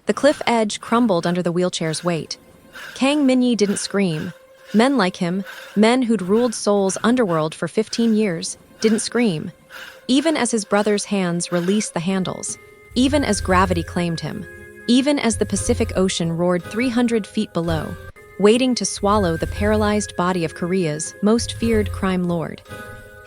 The cliff edge crumbled under the wheelchair's weight. Kang Minyi didn't scream. Men like him, men who'd ruled Seoul's underworld for 15 years, didn't scream. Even as his brother's hands released the handles, even as gravity claimed him, even as the Pacific Ocean roared 300 feet below, waiting to swallow the paralyzed body of Korea's most feared crime lord.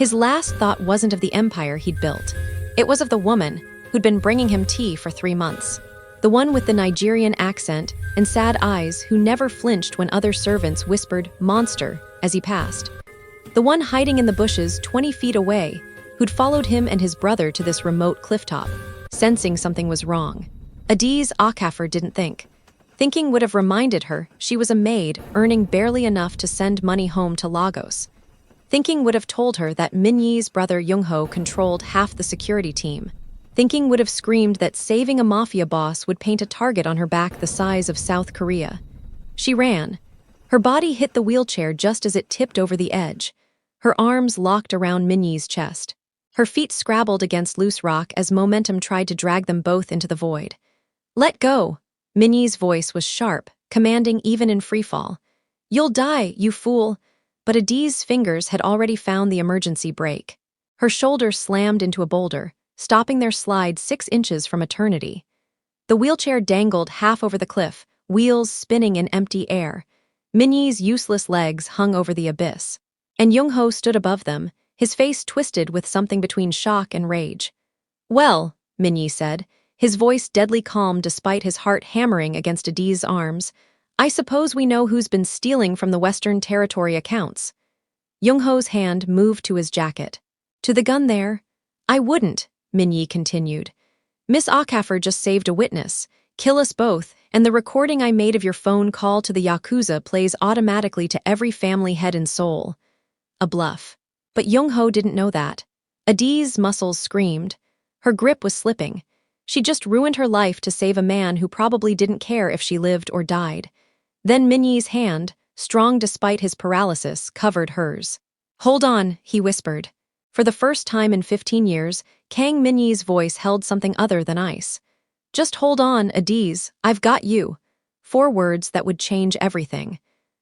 His last thought wasn't of the empire he'd built. It was of the woman who'd been bringing him tea for 3 months. The one with the Nigerian accent and sad eyes who never flinched when other servants whispered "monster" as he passed. The one hiding in the bushes 20 feet away, who'd followed him and his brother to this remote clifftop, sensing something was wrong. Adiz Akafur didn't think. Thinking would have reminded her she was a maid earning barely enough to send money home to Lagos. Thinking would have told her that Minyi's brother Youngho controlled half the security team. Thinking would have screamed that saving a mafia boss would paint a target on her back the size of South Korea. She ran. Her body hit the wheelchair just as it tipped over the edge. Her arms locked around Minyi's chest. Her feet scrabbled against loose rock as momentum tried to drag them both into the void. "Let go!" Minyi's voice was sharp, commanding even in freefall. "You'll die, you fool!" But Adiz's fingers had already found the emergency brake. Her shoulder slammed into a boulder, stopping their slide 6 inches from eternity. The wheelchair dangled half over the cliff, wheels spinning in empty air. Minyi's useless legs hung over the abyss. And Youngho stood above them, his face twisted with something between shock and rage. "Well," Minyi said, his voice deadly calm despite his heart hammering against Adiz's arms, "I suppose we know who's been stealing from the Western Territory accounts." Youngho's hand moved to his jacket. "To the gun there?" "I wouldn't," Minyi continued. "Miss Akafur just saved a witness. Kill us both, and the recording I made of your phone call to the Yakuza plays automatically to every family head in Seoul." A bluff. But Youngho didn't know that. Adiz's muscles screamed. Her grip was slipping. She'd just ruined her life to save a man who probably didn't care if she lived or died. Then Minyi's hand, strong despite his paralysis, covered hers. "Hold on," he whispered. For the first time in 15 years, Kang Minyi's voice held something other than ice. "Just hold on, Adiz, I've got you." 4 words that would change everything.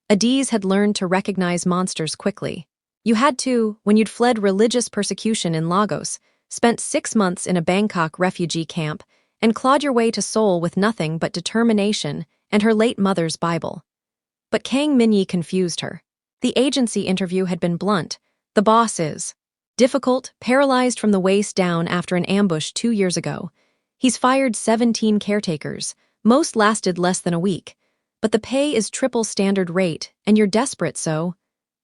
Adiz had learned to recognize monsters quickly. You had to, when you'd fled religious persecution in Lagos, spent 6 months in a Bangkok refugee camp, and clawed your way to Seoul with nothing but determination and her late mother's Bible. But Kang Minyi confused her. The agency interview had been blunt. The boss is difficult, paralyzed from the waist down after an ambush 2 years ago. He's fired 17 caretakers, most lasted less than a week. But the pay is triple standard rate, and you're desperate, so...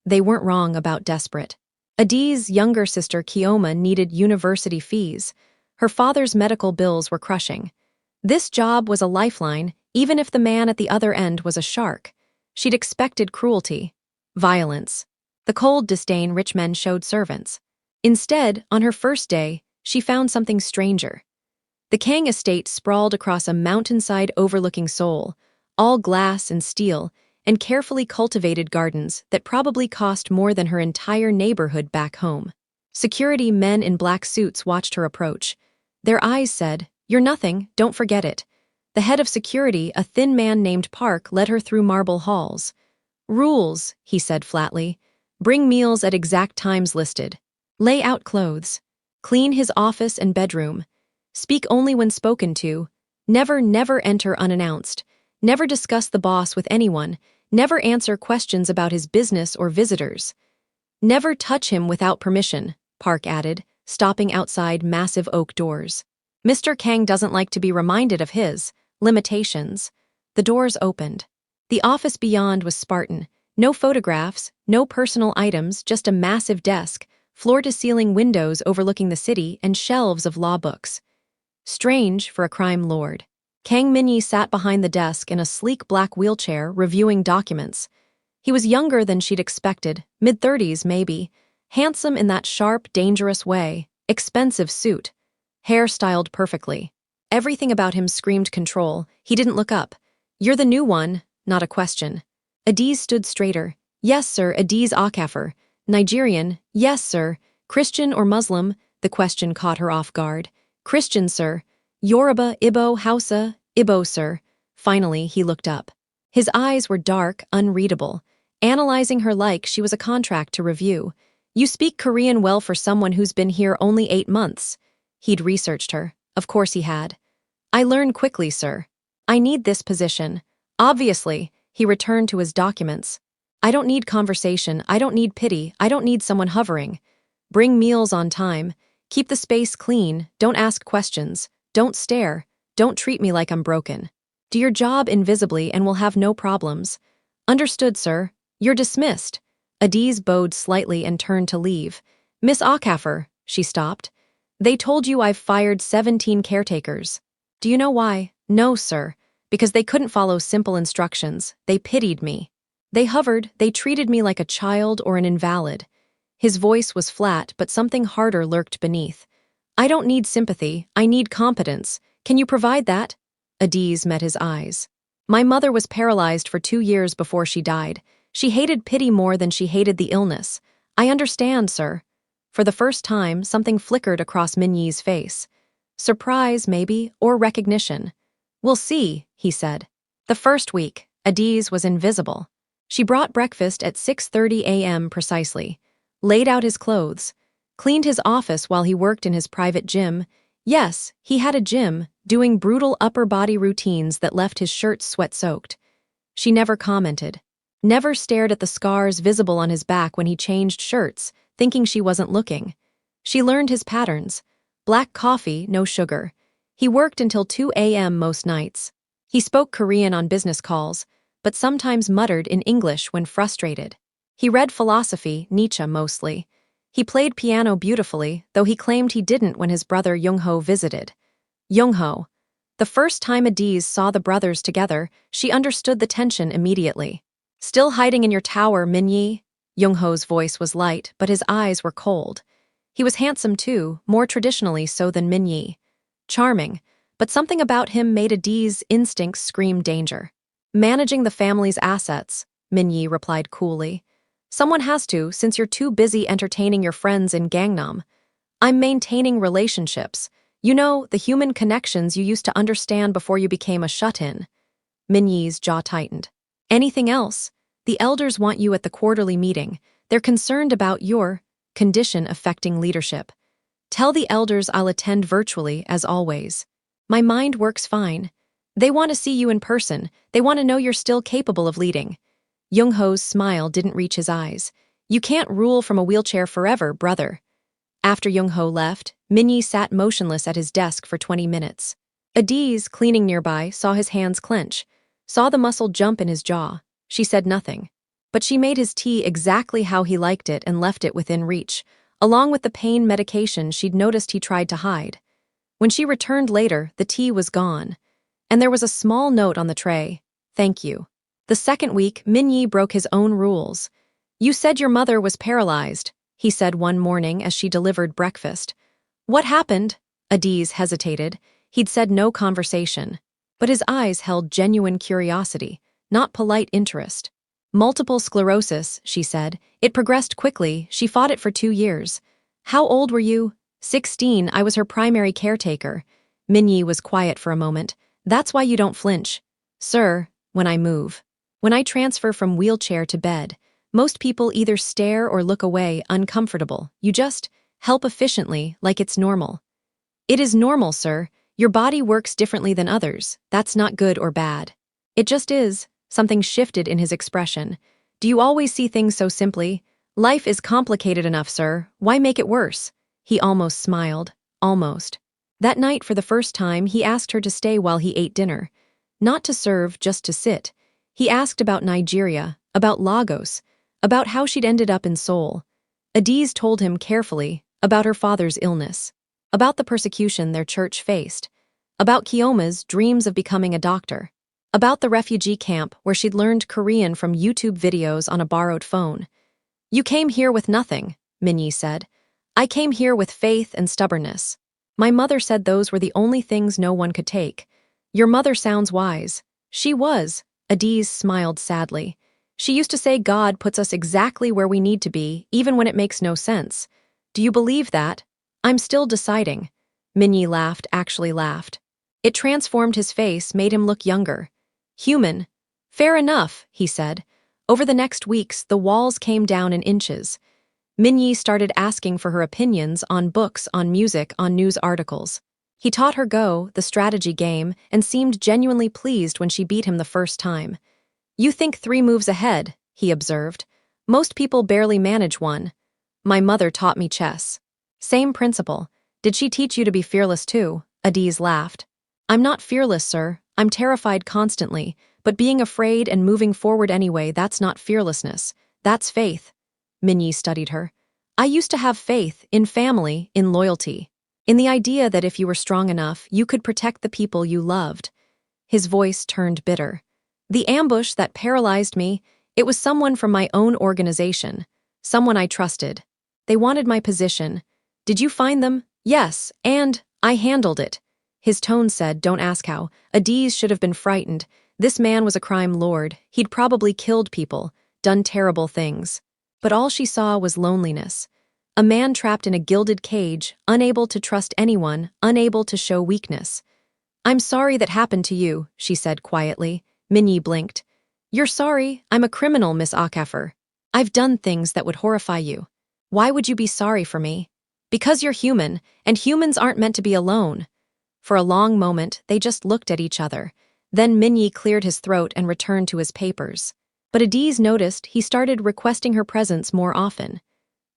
They weren't wrong about desperate. Adiz's younger sister Kioma needed university fees. Her father's medical bills were crushing. This job was a lifeline, even if the man at the other end was a shark. She'd expected cruelty, violence, the cold disdain rich men showed servants. Instead, on her first day, she found something stranger. The Kang estate sprawled across a mountainside overlooking Seoul, all glass and steel, and carefully cultivated gardens that probably cost more than her entire neighborhood back home. Security men in black suits watched her approach. Their eyes said, "You're nothing, don't forget it." The head of security, a thin man named Park, led her through marble halls. "Rules," he said flatly. "Bring meals at exact times listed. Lay out clothes. Clean his office and bedroom. Speak only when spoken to. Never enter unannounced. Never discuss the boss with anyone. Never answer questions about his business or visitors. Never touch him without permission," Park added, stopping outside massive oak doors. Mr. Kang doesn't like to be reminded of his limitations. The doors opened. The office beyond was Spartan. No photographs, no personal items, just a massive desk, floor-to-ceiling windows overlooking the city, and shelves of law books. Strange for a crime lord. Kang Minyi sat behind the desk in a sleek black wheelchair, reviewing documents. He was younger than she'd expected, mid-30s maybe, handsome in that sharp, dangerous way, expensive suit, hair styled perfectly. Everything about him screamed control. He didn't look up. "You're the new one," not a question. Adiz stood straighter. "Yes, sir, Adiz Akafur." "Nigerian." "Yes, sir." "Christian or Muslim?" The question caught her off guard. "Christian, sir." "Yoruba, Igbo, Hausa?" "Igbo, sir." Finally, he looked up. His eyes were dark, unreadable, analyzing her like she was a contract to review. You speak Korean well for someone who's been here only 8 months. He'd researched her. Of course he had. I learn quickly, sir. I need this position. Obviously, he returned to his documents. I don't need conversation, I don't need pity, I don't need someone hovering. Bring meals on time. Keep the space clean, don't ask questions, don't stare, don't treat me like I'm broken. Do your job invisibly and we'll have no problems. Understood, sir. You're dismissed. Adiz bowed slightly and turned to leave. Miss Ockafer, she stopped. They told you I've fired 17 caretakers. Do you know why? No, sir. Because they couldn't follow simple instructions. They pitied me. They hovered, they treated me like a child or an invalid. His voice was flat, but something harder lurked beneath. I don't need sympathy, I need competence. Can you provide that? Adiz met his eyes. My mother was paralyzed for 2 years before she died. She hated pity more than she hated the illness. I understand, sir. For the first time, something flickered across Minyi's face. Surprise, maybe, or recognition. We'll see, he said. The first week, Adiz was invisible. She brought breakfast at 6:30 a.m. precisely, laid out his clothes, cleaned his office while he worked in his private gym. Yes, he had a gym, doing brutal upper body routines that left his shirt sweat-soaked. She never commented, never stared at the scars visible on his back when he changed shirts, thinking she wasn't looking. She learned his patterns. Black coffee, no sugar. He worked until 2 a.m. most nights. He spoke Korean on business calls, but sometimes muttered in English when frustrated. He read philosophy, Nietzsche mostly. He played piano beautifully, though he claimed he didn't when his brother Young-ho visited. Young-ho. The first time Adiz saw the brothers together, she understood the tension immediately. Still hiding in your tower, Minyi? Young-ho's voice was light, but his eyes were cold. He was handsome too, more traditionally so than Minyi. Charming, but something about him made Adiz's instincts scream danger. Managing the family's assets, Minyi replied coolly. Someone has to, since you're too busy entertaining your friends in Gangnam. I'm maintaining relationships. You know, the human connections you used to understand before you became a shut-in. Minyi's jaw tightened. Anything else? The elders want you at the quarterly meeting. They're concerned about your condition affecting leadership. Tell the elders I'll attend virtually, as always. My mind works fine. They want to see you in person. They want to know you're still capable of leading. Young-ho's smile didn't reach his eyes. You can't rule from a wheelchair forever, brother. After Young-ho left, Minyi sat motionless at his desk for 20 minutes. Adiz, cleaning nearby, saw his hands clench, saw the muscle jump in his jaw. She said nothing. But she made his tea exactly how he liked it and left it within reach, along with the pain medication she'd noticed he tried to hide. When she returned later, the tea was gone, and there was a small note on the tray. Thank you. The second week, Minyi broke his own rules. You said your mother was paralyzed, he said one morning as she delivered breakfast. What happened? Adiz hesitated. He'd said no conversation, but his eyes held genuine curiosity, not polite interest. Multiple sclerosis, she said. It progressed quickly. She fought it for 2 years. How old were you? 16. I was her primary caretaker. Minyi was quiet for a moment. That's why you don't flinch. Sir, when I move. When I transfer from wheelchair to bed, most people either stare or look away, uncomfortable. You just help efficiently, like it's normal. It is normal, sir. Your body works differently than others. That's not good or bad. It just is. Something shifted in his expression. Do you always see things so simply? Life is complicated enough, sir. Why make it worse? He almost smiled. Almost. That night, for the first time, he asked her to stay while he ate dinner. Not to serve, just to sit. He asked about Nigeria, about Lagos, about how she'd ended up in Seoul. Adiz told him carefully about her father's illness, about the persecution their church faced, about Kyoma's dreams of becoming a doctor, about the refugee camp where she'd learned Korean from YouTube videos on a borrowed phone. You came here with nothing, Minyi said. I came here with faith and stubbornness. My mother said those were the only things no one could take. Your mother sounds wise. She was. Adiz smiled sadly. She used to say God puts us exactly where we need to be, even when it makes no sense. Do you believe that? I'm still deciding. Minyi laughed, actually laughed. It transformed his face, made him look younger. Human. Fair enough, he said. Over the next weeks, the walls came down in inches. Minyi started asking for her opinions on books, on music, on news articles. He taught her Go, the strategy game, and seemed genuinely pleased when she beat him the first time. You think 3 moves ahead, he observed. Most people barely manage one. My mother taught me chess. Same principle. Did she teach you to be fearless too? Adiz laughed. I'm not fearless, sir. I'm terrified constantly, but being afraid and moving forward anyway, that's not fearlessness. That's faith. Minyi studied her. I used to have faith in family, in loyalty, in the idea that if you were strong enough, you could protect the people you loved. His voice turned bitter. The ambush that paralyzed me, it was someone from my own organization, someone I trusted. They wanted my position. Did you find them? Yes, and I handled it. His tone said, don't ask how. Adiz should have been frightened. This man was a crime lord. He'd probably killed people, done terrible things. But all she saw was loneliness. A man trapped in a gilded cage, unable to trust anyone, unable to show weakness. I'm sorry that happened to you, she said quietly. Minyi blinked. You're sorry? I'm a criminal, Miss Akafer. I've done things that would horrify you. Why would you be sorry for me? Because you're human, and humans aren't meant to be alone. For a long moment, they just looked at each other. Then Minyi cleared his throat and returned to his papers. But Adiz noticed he started requesting her presence more often.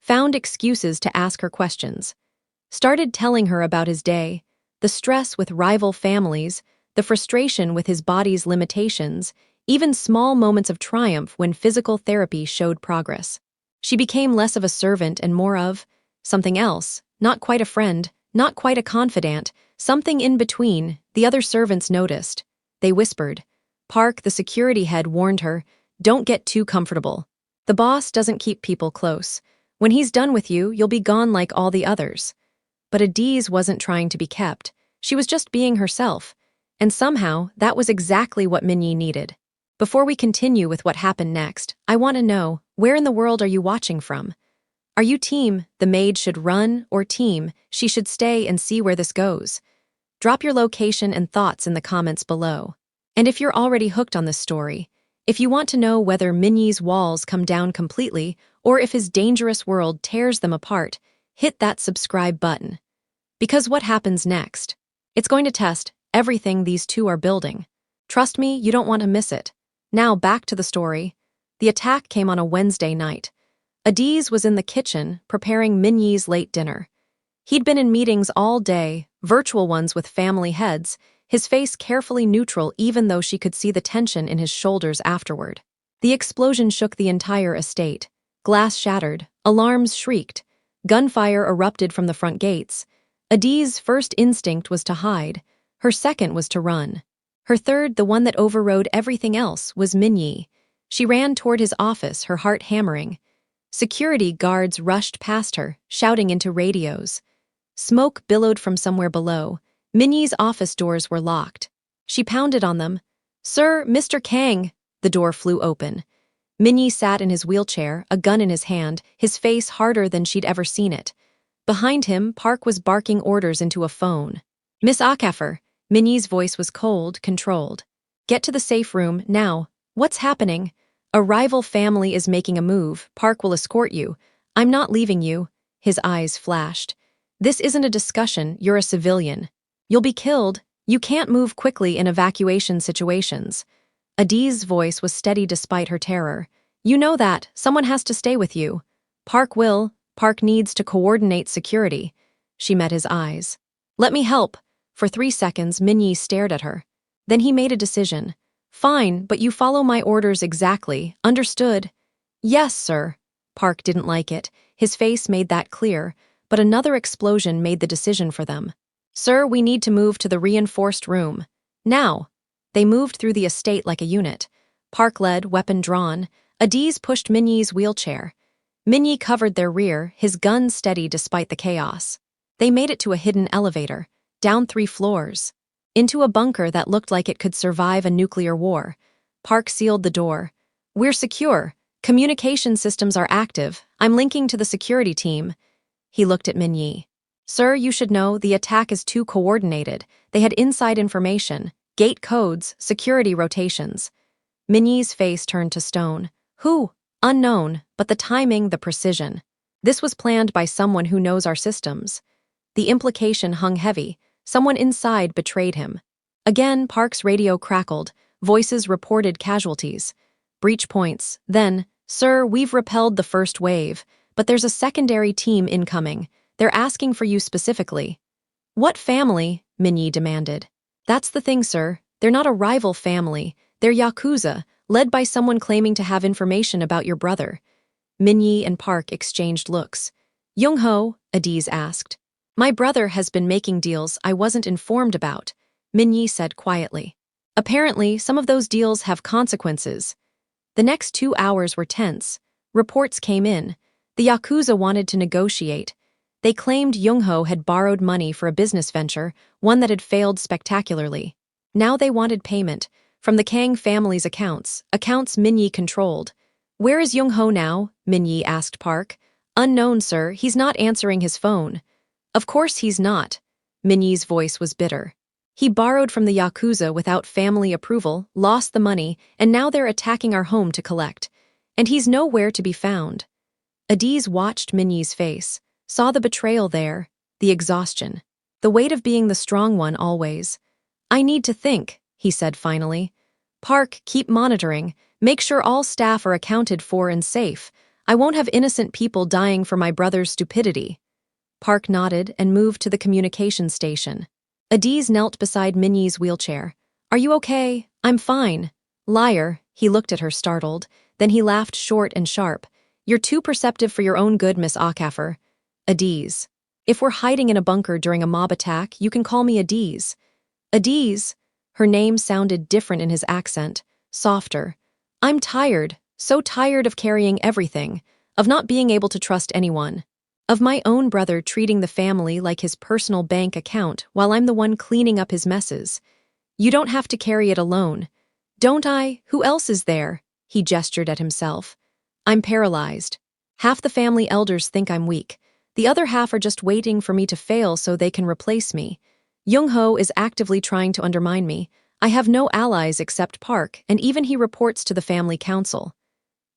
Found excuses to ask her questions. Started telling her about his day, the stress with rival families, the frustration with his body's limitations, even small moments of triumph when physical therapy showed progress. She became less of a servant and more of something else, not quite a friend, not quite a confidant, something in between. The other servants noticed. They whispered. Park, the security head, warned her, don't get too comfortable. The boss doesn't keep people close. When he's done with you, you'll be gone like all the others. But Adiz wasn't trying to be kept. She was just being herself. And somehow, that was exactly what Minyi needed. Before we continue with what happened next, I want to know, where in the world are you watching from? Are you team, the maid should run, or team, she should stay and see where this goes? Drop your location and thoughts in the comments below. And if you're already hooked on this story, if you want to know whether Minyi's walls come down completely or if his dangerous world tears them apart, hit that subscribe button. Because what happens next? It's going to test everything these two are building. Trust me, you don't want to miss it. Now back to the story. The attack came on a Wednesday night. Adiz was in the kitchen preparing Minyi's late dinner. He'd been in meetings all day, virtual ones with family heads, his face carefully neutral even though she could see the tension in his shoulders afterward. The explosion shook the entire estate. Glass shattered, alarms shrieked, gunfire erupted from the front gates. Adiz's first instinct was to hide, her second was to run. Her third, the one that overrode everything else, was Minyi. She ran toward his office, her heart hammering. Security guards rushed past her, shouting into radios. Smoke billowed from somewhere below. Minyi's office doors were locked. She pounded on them. Sir, Mr. Kang! The door flew open. Minyi sat in his wheelchair, a gun in his hand, his face harder than she'd ever seen it. Behind him, Park was barking orders into a phone. Miss Akafer. Minyi's voice was cold, controlled. Get to the safe room, now. What's happening? A rival family is making a move. Park will escort you. I'm not leaving you. His eyes flashed. This isn't a discussion, you're a civilian. You'll be killed. You can't move quickly in evacuation situations. Adiz's voice was steady despite her terror. You know that. Someone has to stay with you. Park will. Park needs to coordinate security. She met his eyes. Let me help. For 3 seconds, Minyi stared at her. Then he made a decision. Fine, but you follow my orders exactly. Understood? Yes, sir. Park didn't like it. His face made that clear, but another explosion made the decision for them. Sir, we need to move to the reinforced room. Now. They moved through the estate like a unit. Park led, weapon drawn. Adiz pushed Minyi's wheelchair. Minyi covered their rear, his gun steady despite the chaos. They made it to a hidden elevator, down 3 floors. Into a bunker that looked like it could survive a nuclear war. Park sealed the door. We're secure. Communication systems are active. I'm linking to the security team. He looked at Minyi. Sir, you should know the attack is too coordinated. They had inside information. Gate codes, security rotations. Minnie's face turned to stone. Who? Unknown, but the timing, the precision. This was planned by someone who knows our systems. The implication hung heavy. Someone inside betrayed him. Again, Park's radio crackled. Voices reported casualties. Breach points. Then, "Sir, we've repelled the first wave, but there's a secondary team incoming. They're asking for you specifically." "What family?" Minnie demanded. "That's the thing, sir. They're not a rival family. They're Yakuza, led by someone claiming to have information about your brother." Minnie and Park exchanged looks. "Young-ho?" Adiz asked. "My brother has been making deals I wasn't informed about," Minnie said quietly. "Apparently, some of those deals have consequences." The next 2 hours were tense. Reports came in. The Yakuza wanted to negotiate. They claimed Young-ho had borrowed money for a business venture, one that had failed spectacularly. Now they wanted payment, from the Kang family's accounts Minnie controlled. "Where is Young-ho now?" Minnie asked Park. "Unknown, sir. He's not answering his phone." "Of course he's not." Minnie's voice was bitter. "He borrowed from the Yakuza without family approval, lost the money, and now they're attacking our home to collect. And he's nowhere to be found." Adiz watched Minnie's face, saw the betrayal there, the exhaustion, the weight of being the strong one always. "I need to think," he said finally. "Park, keep monitoring. Make sure all staff are accounted for and safe. I won't have innocent people dying for my brother's stupidity." Park nodded and moved to the communication station. Adiz knelt beside Minnie's wheelchair. "Are you okay?" "I'm fine." "Liar." He looked at her startled. Then he laughed short and sharp. "You're too perceptive for your own good, Miss Akafer." "Adiz. If we're hiding in a bunker during a mob attack, you can call me Adiz." "Adiz." Her name sounded different in his accent, softer. "I'm tired, so tired of carrying everything, of not being able to trust anyone. Of my own brother treating the family like his personal bank account while I'm the one cleaning up his messes. You don't have to carry it alone." "Don't I? Who else is there?" He gestured at himself. "I'm paralyzed. Half the family elders think I'm weak. The other half are just waiting for me to fail so they can replace me. Young-ho is actively trying to undermine me. I have no allies except Park, and even he reports to the family council."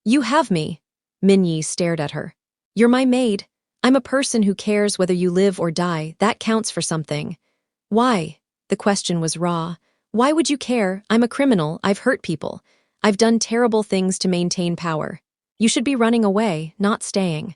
"You have me." Minnie stared at her. "You're my maid. I'm a person who cares whether you live or die. That counts for something." "Why?" The question was raw. "Why would you care? I'm a criminal. I've hurt people. I've done terrible things to maintain power. You should be running away, not staying."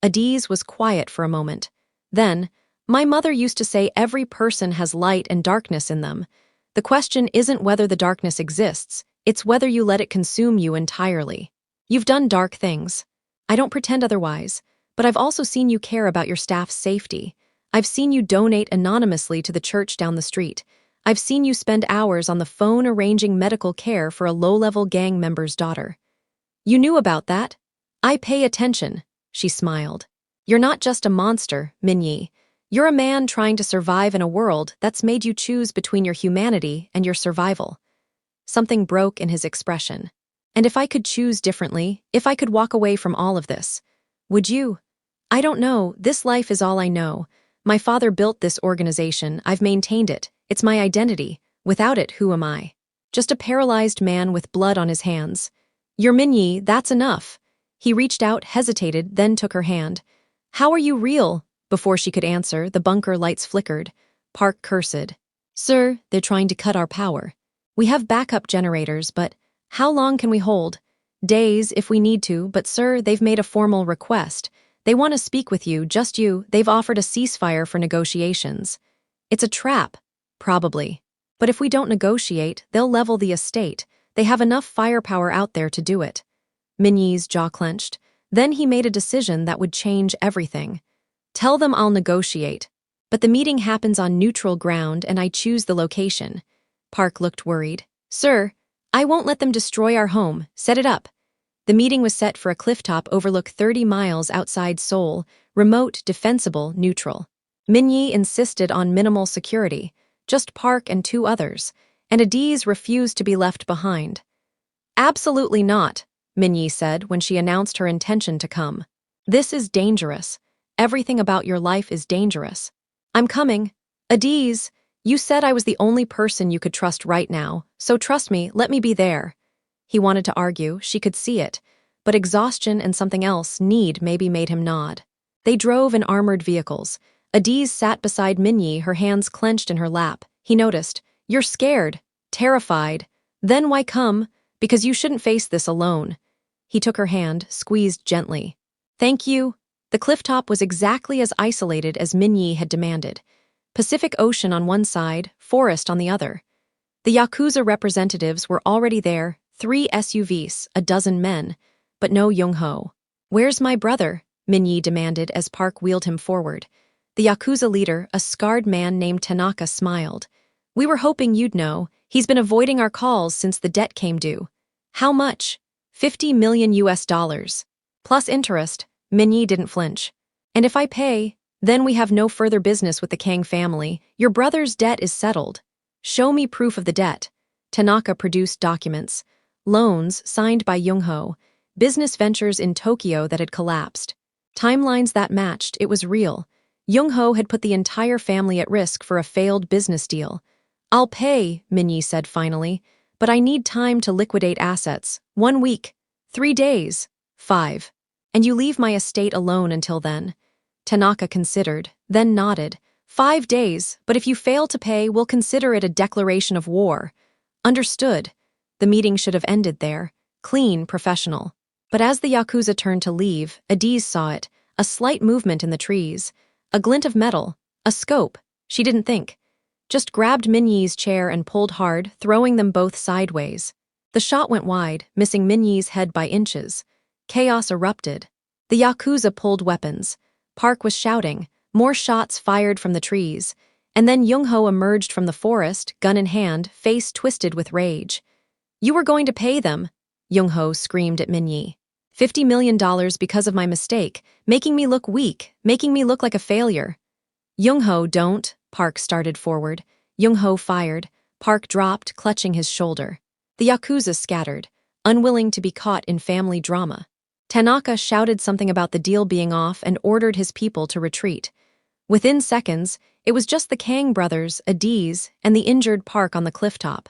Adiz was quiet for a moment. Then, "My mother used to say every person has light and darkness in them. The question isn't whether the darkness exists, it's whether you let it consume you entirely. You've done dark things. I don't pretend otherwise. But I've also seen you care about your staff's safety. I've seen you donate anonymously to the church down the street. I've seen you spend hours on the phone arranging medical care for a low-level gang member's daughter. You knew about that? I pay attention," she smiled. "You're not just a monster, Minnie. You're a man trying to survive in a world that's made you choose between your humanity and your survival." Something broke in his expression. "And if I could choose differently, if I could walk away from all of this, would you?" "I don't know. This life is all I know. My father built this organization. I've maintained it. It's my identity. Without it, who am I? Just a paralyzed man with blood on his hands." "You're Minnie, that's enough." He reached out, hesitated, then took her hand. "How are you real?" Before she could answer, the bunker lights flickered. Park cursed. "Sir, they're trying to cut our power. We have backup generators, but how long can we hold? Days, if we need to, but sir, they've made a formal request. They want to speak with you, just you. They've offered a ceasefire for negotiations." "It's a trap." "Probably. But if we don't negotiate, they'll level the estate. They have enough firepower out there to do it." Minnie's jaw clenched. Then he made a decision that would change everything. "Tell them I'll negotiate. But the meeting happens on neutral ground and I choose the location." Park looked worried. "Sir, I won't let them destroy our home. Set it up." The meeting was set for a clifftop overlook 30 miles outside Seoul, remote, defensible, neutral. Minnie insisted on minimal security, just Park and 2 others, and Adiz refused to be left behind. "Absolutely not," Minnie said when she announced her intention to come. "This is dangerous. Everything about your life is dangerous." "I'm coming." "Adiz, You said I was the only person you could trust right now, so trust me, let me be there. He wanted to argue, she could see it, but exhaustion and something else, need, maybe made him nod. They drove in armored vehicles. Adiz sat beside Minyi, her hands clenched in her lap. He noticed. You're scared, terrified. Then why come? Because you shouldn't face this alone. He took her hand, squeezed gently. Thank you. The clifftop was exactly as isolated as Minyi had demanded. Pacific Ocean on one side, forest on the other. The Yakuza representatives were already there, 3 SUVs, a dozen men, but no Young-ho. Where's my brother? Minyi demanded as Park wheeled him forward. The Yakuza leader, a scarred man named Tanaka, smiled. We were hoping you'd know. He's been avoiding our calls since the debt came due. How much? 50 million US dollars. Plus interest. Minyi didn't flinch. And if I pay, then we have no further business with the Kang family. Your brother's debt is settled. Show me proof of the debt. Tanaka produced documents. Loans signed by Young-ho. Business ventures in Tokyo that had collapsed. Timelines that matched, it was real. Young-ho had put the entire family at risk for a failed business deal. I'll pay, Minyi said finally, but I need time to liquidate assets. 1 week. 3 days. 5. And you leave my estate alone until then. Tanaka considered, then nodded. 5 days, but if you fail to pay, we'll consider it a declaration of war. Understood. The meeting should have ended there. Clean, professional. But as the Yakuza turned to leave, Adiz saw it, a slight movement in the trees. A glint of metal. A scope. She didn't think. Just grabbed Minyi's chair and pulled hard, throwing them both sideways. The shot went wide, missing Minyi's head by inches. Chaos erupted. The Yakuza pulled weapons. Park was shouting. More shots fired from the trees. And then Young-ho emerged from the forest, gun in hand, face twisted with rage. You were going to pay them, Young-ho screamed at Minyi. $50 million because of my mistake, making me look weak, making me look like a failure. Young-ho, don't, Park started forward. Young-ho fired. Park dropped, clutching his shoulder. The Yakuza scattered, unwilling to be caught in family drama. Tanaka shouted something about the deal being off and ordered his people to retreat. Within seconds, it was just the Kang brothers, Adiz, and the injured Park on the clifftop.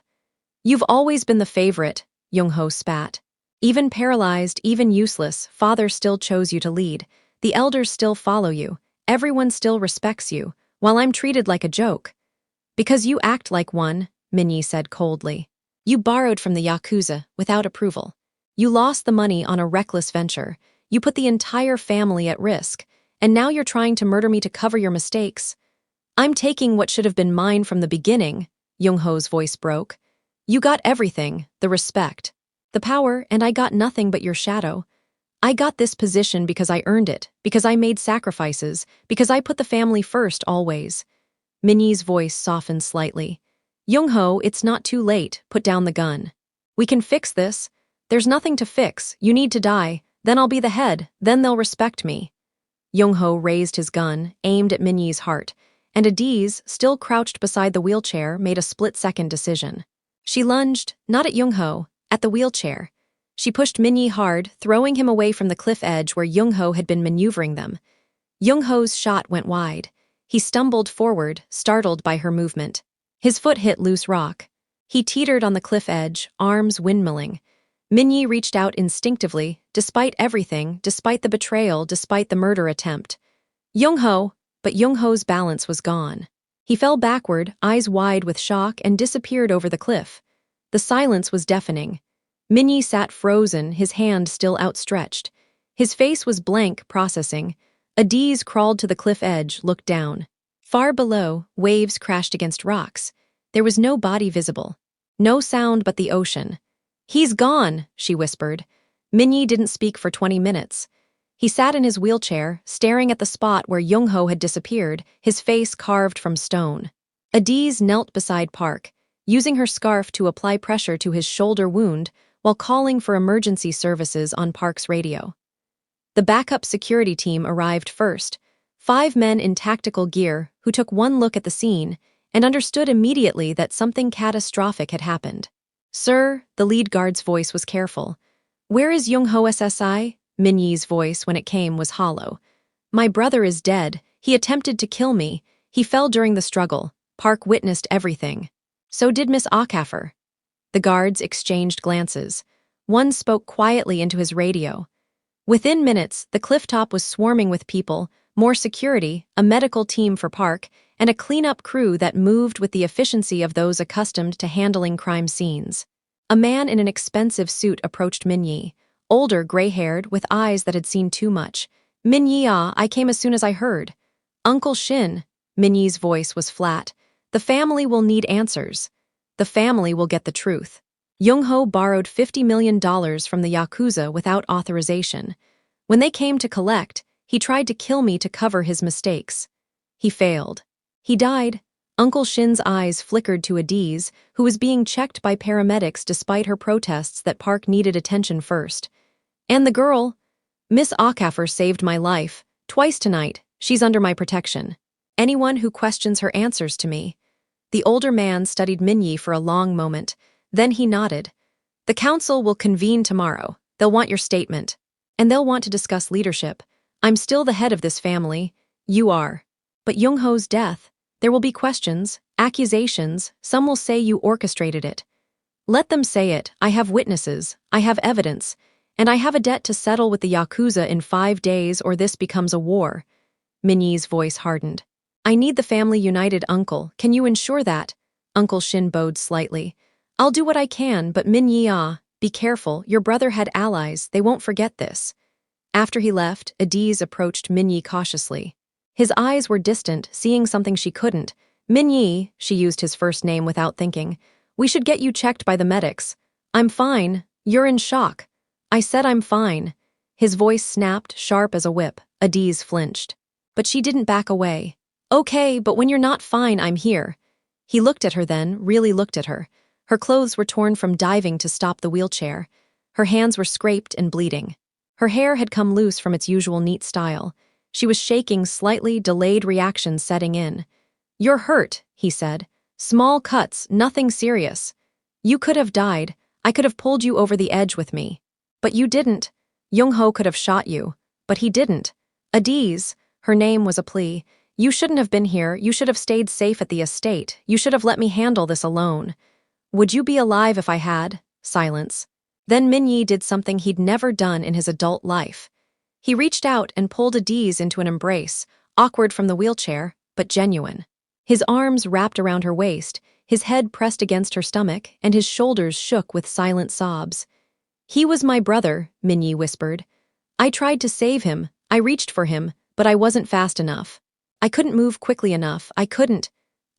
You've always been the favorite, Young-ho spat. Even paralyzed, even useless, father still chose you to lead. The elders still follow you. Everyone still respects you, while I'm treated like a joke. Because you act like one, Minyi said coldly. You borrowed from the Yakuza, without approval. You lost the money on a reckless venture. You put the entire family at risk, and now you're trying to murder me to cover your mistakes. I'm taking what should have been mine from the beginning, Young-ho's voice broke. You got everything, the respect, the power, and I got nothing but your shadow. I got this position because I earned it, because I made sacrifices, because I put the family first always. Minyi's voice softened slightly. Young-ho, it's not too late, put down the gun. We can fix this. There's nothing to fix, you need to die, then I'll be the head, then they'll respect me. Young-ho raised his gun, aimed at Minyi's heart, and Adiz, still crouched beside the wheelchair, made a split-second decision. She lunged, not at Young-ho, at the wheelchair. She pushed Minyi hard, throwing him away from the cliff edge where Young-ho had been maneuvering them. Young-ho's shot went wide. He stumbled forward, startled by her movement. His foot hit loose rock. He teetered on the cliff edge, arms windmilling. Minyi reached out instinctively, despite everything, despite the betrayal, despite the murder attempt. Young-ho! But Young-ho's balance was gone. He fell backward, eyes wide with shock, and disappeared over the cliff. The silence was deafening. Minyi sat frozen, his hand still outstretched. His face was blank, processing. Adiz crawled to the cliff edge, looked down. Far below, waves crashed against rocks. There was no body visible. No sound but the ocean. He's gone, she whispered. Minyi didn't speak for 20 minutes. He sat in his wheelchair, staring at the spot where Young-ho had disappeared, his face carved from stone. Adiz knelt beside Park, using her scarf to apply pressure to his shoulder wound while calling for emergency services on Park's radio. The backup security team arrived first, 5 men in tactical gear who took one look at the scene and understood immediately that something catastrophic had happened. Sir, the lead guard's voice was careful. Where is Young-ho SSI? Minyi's voice, when it came, was hollow. My brother is dead. He attempted to kill me. He fell during the struggle. Park witnessed everything. So did Miss Aakaffer. The guards exchanged glances. One spoke quietly into his radio. Within minutes, the clifftop was swarming with people, more security, a medical team for Park, and a cleanup crew that moved with the efficiency of those accustomed to handling crime scenes. A man in an expensive suit approached Minyi, older, gray-haired, with eyes that had seen too much. Minyi, I came as soon as I heard. Uncle Shin, Minyi's voice was flat. The family will need answers. The family will get the truth. Young-ho borrowed $50 million from the Yakuza without authorization. When they came to collect, he tried to kill me to cover his mistakes. He failed. He died. Uncle Shin's eyes flickered to Adiz, who was being checked by paramedics despite her protests that Park needed attention first. And the girl? Miss Aakaffer saved my life. Twice tonight. She's under my protection. Anyone who questions her answers to me. The older man studied Minyi for a long moment. Then he nodded. The council will convene tomorrow. They'll want your statement. And they'll want to discuss leadership. I'm still the head of this family. You are. But Young-ho's death. There will be questions, accusations. Some will say you orchestrated it. Let them say it. I have witnesses. I have evidence. And I have a debt to settle with the Yakuza in 5 days or this becomes a war. Minyi's voice hardened. I need the family united, Uncle. Can you ensure that? Uncle Shin bowed slightly. I'll do what I can, but Minyi, be careful. Your brother had allies. They won't forget this. After he left, Adiz approached Minyi cautiously. His eyes were distant, seeing something she couldn't. Minyi, she used his first name without thinking. We should get you checked by the medics. I'm fine. You're in shock. I said I'm fine. His voice snapped, sharp as a whip. Adiz flinched. But she didn't back away. Okay, but when you're not fine, I'm here. He looked at her then, really looked at her. Her clothes were torn from diving to stop the wheelchair. Her hands were scraped and bleeding. Her hair had come loose from its usual neat style. She was shaking slightly, delayed reactions setting in. You're hurt, he said. Small cuts, nothing serious. You could have died. I could have pulled you over the edge with me. But you didn't. Young-ho could have shot you. But he didn't. Adiz, her name was a plea. You shouldn't have been here. You should have stayed safe at the estate. You should have let me handle this alone. Would you be alive if I had? Silence. Then Minyi did something he'd never done in his adult life. He reached out and pulled Adiz into an embrace, awkward from the wheelchair, but genuine. His arms wrapped around her waist, his head pressed against her stomach, and his shoulders shook with silent sobs. He was my brother, Minyi whispered. I tried to save him. I reached for him, but I wasn't fast enough. I couldn't move quickly enough. I couldn't.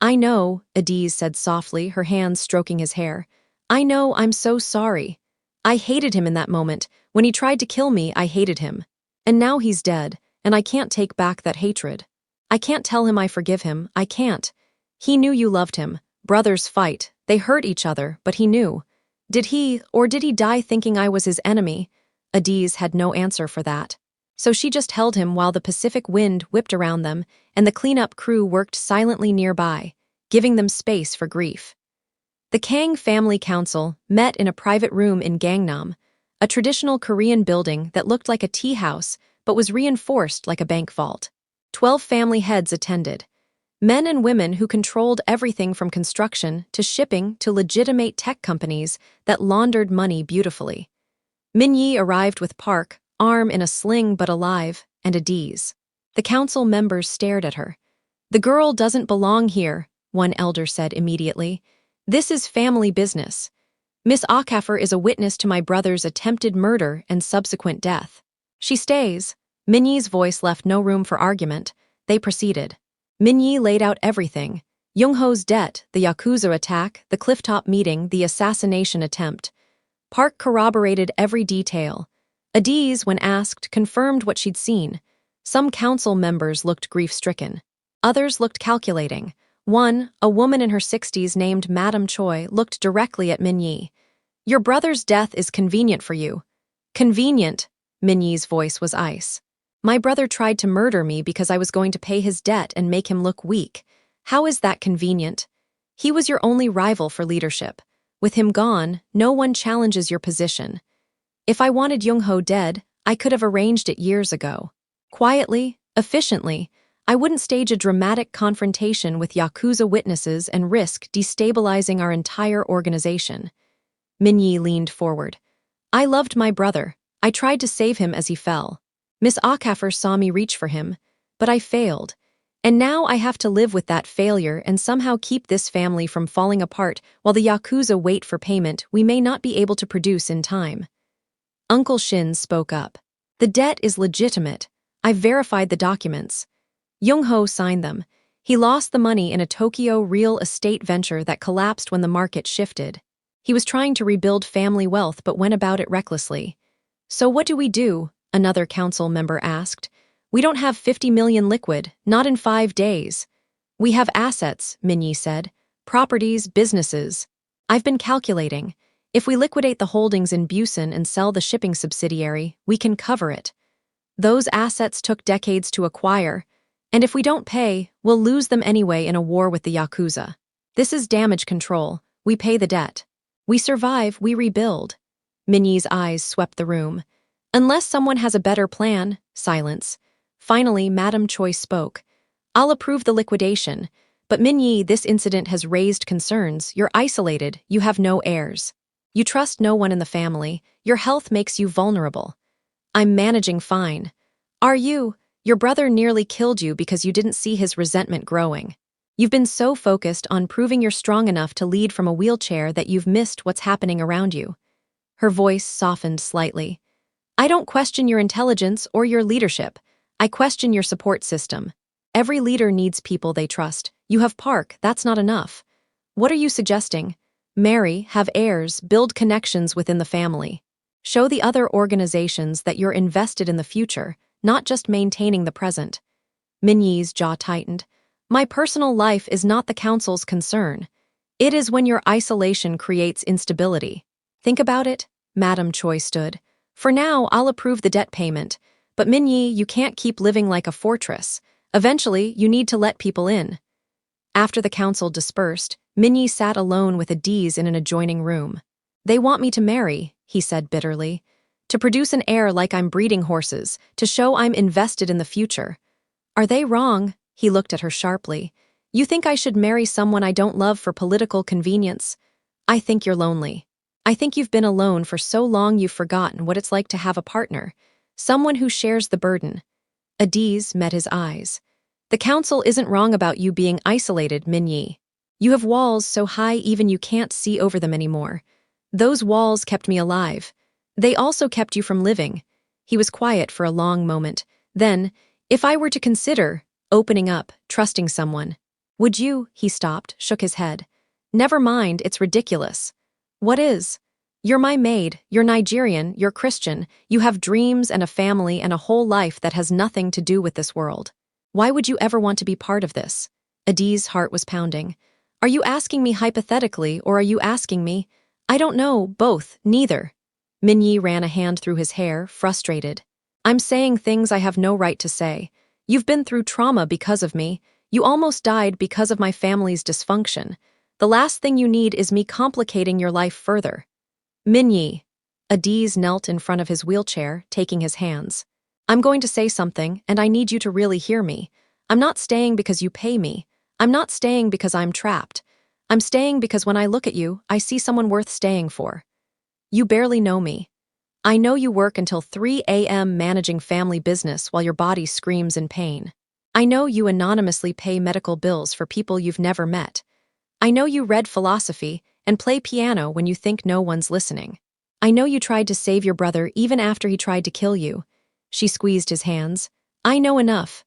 I know, Adiz said softly, her hands stroking his hair. I know, I'm so sorry. I hated him in that moment. When he tried to kill me, I hated him. And now he's dead, and I can't take back that hatred. I can't tell him I forgive him. I can't. He knew you loved him. Brothers fight. They hurt each other, but he knew. Did he die thinking I was his enemy? Adiz had no answer for that. So she just held him while the Pacific wind whipped around them, and the cleanup crew worked silently nearby, giving them space for grief. The Kang Family Council met in a private room in Gangnam, a traditional Korean building that looked like a tea house but was reinforced like a bank vault. 12 family heads attended. Men and women who controlled everything from construction to shipping to legitimate tech companies that laundered money beautifully. Minyi arrived with Park, arm in a sling but alive, and Adiz. The council members stared at her. The girl doesn't belong here, one elder said immediately. This is family business. Miss Aakaffer is a witness to my brother's attempted murder and subsequent death. She stays. Minyi's voice left no room for argument. They proceeded. Minyi laid out everything. Young-ho's debt, the Yakuza attack, the clifftop meeting, the assassination attempt. Park corroborated every detail. Adiz, when asked, confirmed what she'd seen. Some council members looked grief-stricken. Others looked calculating. One, a woman in her 60s named Madame Choi, looked directly at Minyi. Your brother's death is convenient for you. Convenient, Minyi's voice was ice. My brother tried to murder me because I was going to pay his debt and make him look weak. How is that convenient? He was your only rival for leadership. With him gone, no one challenges your position. If I wanted Young-ho dead, I could have arranged it years ago. Quietly, efficiently, I wouldn't stage a dramatic confrontation with Yakuza witnesses and risk destabilizing our entire organization. Minyi leaned forward. I loved my brother. I tried to save him as he fell. Miss Akaffer saw me reach for him, but I failed. And now I have to live with that failure and somehow keep this family from falling apart while the Yakuza wait for payment we may not be able to produce in time. Uncle Shin spoke up. The debt is legitimate. I verified the documents. Young-ho signed them. He lost the money in a Tokyo real estate venture that collapsed when the market shifted. He was trying to rebuild family wealth but went about it recklessly. So what do we do? Another council member asked. We don't have 50 million liquid, not in 5 days. We have assets, Minyi said. Properties, businesses. I've been calculating. If we liquidate the holdings in Busan and sell the shipping subsidiary, we can cover it. Those assets took decades to acquire, and if we don't pay, we'll lose them anyway in a war with the Yakuza. This is damage control. We pay the debt. We survive, we rebuild. Minyi's eyes swept the room. Unless someone has a better plan, silence. Finally, Madam Choi spoke. I'll approve the liquidation, but Minyi, this incident has raised concerns. You're isolated, you have no heirs. You trust no one in the family. Your health makes you vulnerable. I'm managing fine. Are you? Your brother nearly killed you because you didn't see his resentment growing. You've been so focused on proving you're strong enough to lead from a wheelchair that you've missed what's happening around you. Her voice softened slightly. I don't question your intelligence or your leadership. I question your support system. Every leader needs people they trust. You have Park, that's not enough. What are you suggesting? Marry, have heirs, build connections within the family. Show the other organizations that you're invested in the future, not just maintaining the present. Minyi's jaw tightened. My personal life is not the council's concern. It is when your isolation creates instability. Think about it. Madam Choi stood. For now, I'll approve the debt payment. But Minyi, you can't keep living like a fortress. Eventually, you need to let people in. After the council dispersed, Minyi sat alone with Adiz in an adjoining room. They want me to marry, he said bitterly. To produce an heir like I'm breeding horses, to show I'm invested in the future. Are they wrong? He looked at her sharply. You think I should marry someone I don't love for political convenience? I think you're lonely. I think you've been alone for so long you've forgotten what it's like to have a partner, someone who shares the burden. Adiz met his eyes. The council isn't wrong about you being isolated, Minyi. You have walls so high even you can't see over them anymore. Those walls kept me alive. They also kept you from living. He was quiet for a long moment. Then, if I were to consider opening up, trusting someone, would you? He stopped, shook his head. Never mind, it's ridiculous. What is? You're my maid, you're Nigerian, you're Christian, you have dreams and a family and a whole life that has nothing to do with this world. Why would you ever want to be part of this? Adiz's heart was pounding. Are you asking me hypothetically, or are you asking me? I don't know, both, neither. Minyi ran a hand through his hair, frustrated. I'm saying things I have no right to say. You've been through trauma because of me. You almost died because of my family's dysfunction. The last thing you need is me complicating your life further. Minyi. Adiz knelt in front of his wheelchair, taking his hands. I'm going to say something, and I need you to really hear me. I'm not staying because you pay me. I'm not staying because I'm trapped. I'm staying because when I look at you, I see someone worth staying for. You barely know me. I know you work until 3 a.m. managing family business while your body screams in pain. I know you anonymously pay medical bills for people you've never met. I know you read philosophy and play piano when you think no one's listening. I know you tried to save your brother even after he tried to kill you. She squeezed his hands. I know enough.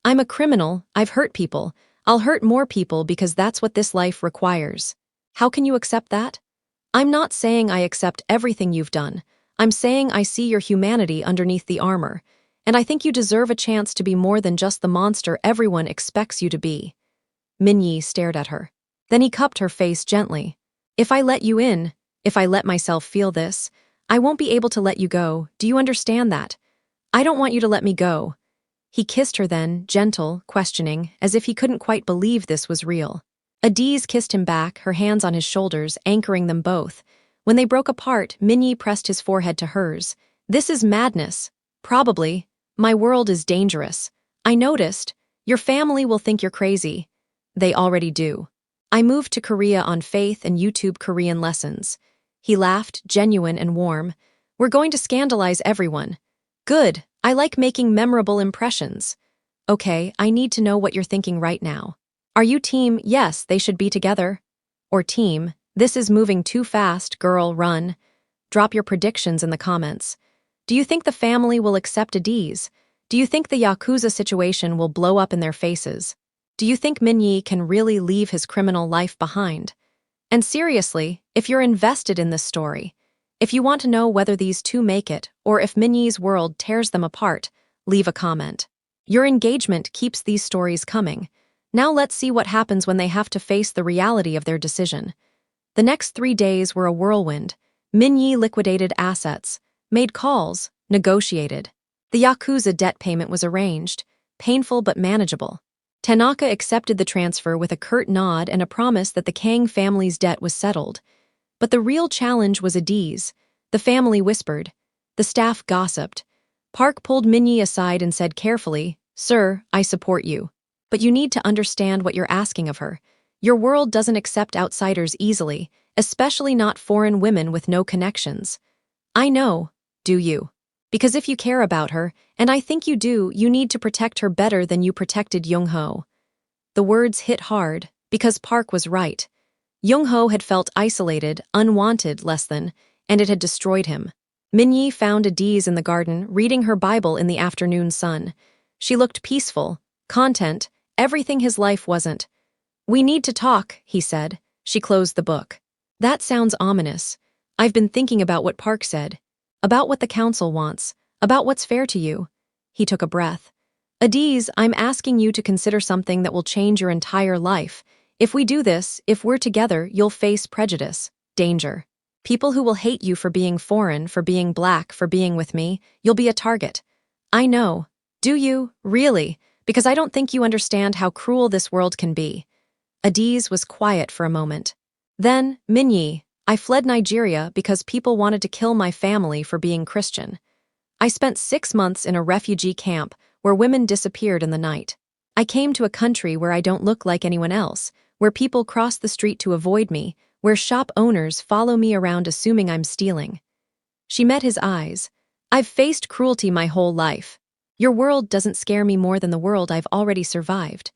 I'm a criminal, I've hurt people. I'll hurt more people because that's what this life requires. How can you accept that? I'm not saying I accept everything you've done. I'm saying I see your humanity underneath the armor, and I think you deserve a chance to be more than just the monster everyone expects you to be. Minyi stared at her. Then he cupped her face gently. If I let you in, if I let myself feel this, I won't be able to let you go. Do you understand that? I don't want you to let me go. He kissed her then, gentle, questioning, as if he couldn't quite believe this was real. Adiz kissed him back, her hands on his shoulders, anchoring them both. When they broke apart, Minyi pressed his forehead to hers. This is madness. Probably. My world is dangerous. I noticed. Your family will think you're crazy. They already do. I moved to Korea on faith and YouTube Korean lessons. He laughed, genuine and warm. We're going to scandalize everyone. Good, I like making memorable impressions. Okay, I need to know what you're thinking right now. Are you team, yes, they should be together? Or team, this is moving too fast, girl, run? Drop your predictions in the comments. Do you think the family will accept Adiz? Do you think the Yakuza situation will blow up in their faces? Do you think Minyi can really leave his criminal life behind? And seriously, if you're invested in this story, if you want to know whether these two make it or if Minyi's world tears them apart, leave a comment. Your engagement keeps these stories coming. Now let's see what happens when they have to face the reality of their decision. The next 3 days were a whirlwind. Minyi liquidated assets, made calls, negotiated. The Yakuza debt payment was arranged, painful but manageable. Tanaka accepted the transfer with a curt nod and a promise that the Kang family's debt was settled. But the real challenge was Adiz. The family whispered. The staff gossiped. Park pulled Minyi aside and said carefully, "Sir, I support you. But you need to understand what you're asking of her. Your world doesn't accept outsiders easily, especially not foreign women with no connections." I know, do you? Because if you care about her, and I think you do, you need to protect her better than you protected Young-ho. The words hit hard, because Park was right. Young-ho had felt isolated, unwanted, less than, and it had destroyed him. Minyi found Adiz in the garden, reading her Bible in the afternoon sun. She looked peaceful, content, everything his life wasn't. "We need to talk," he said. She closed the book. "That sounds ominous. I've been thinking about what Park said. About what the council wants. About what's fair to you." He took a breath. "Adiz, I'm asking you to consider something that will change your entire life. If we do this, if we're together, you'll face prejudice, danger. People who will hate you for being foreign, for being black, for being with me. You'll be a target." "I know. Do you? Really? Because I don't think you understand how cruel this world can be." Adiz was quiet for a moment. Then, "Minyi, I fled Nigeria because people wanted to kill my family for being Christian. I spent 6 months in a refugee camp where women disappeared in the night. I came to a country where I don't look like anyone else, where people cross the street to avoid me, where shop owners follow me around assuming I'm stealing." She met his eyes. "I've faced cruelty my whole life. Your world doesn't scare me more than the world I've already survived.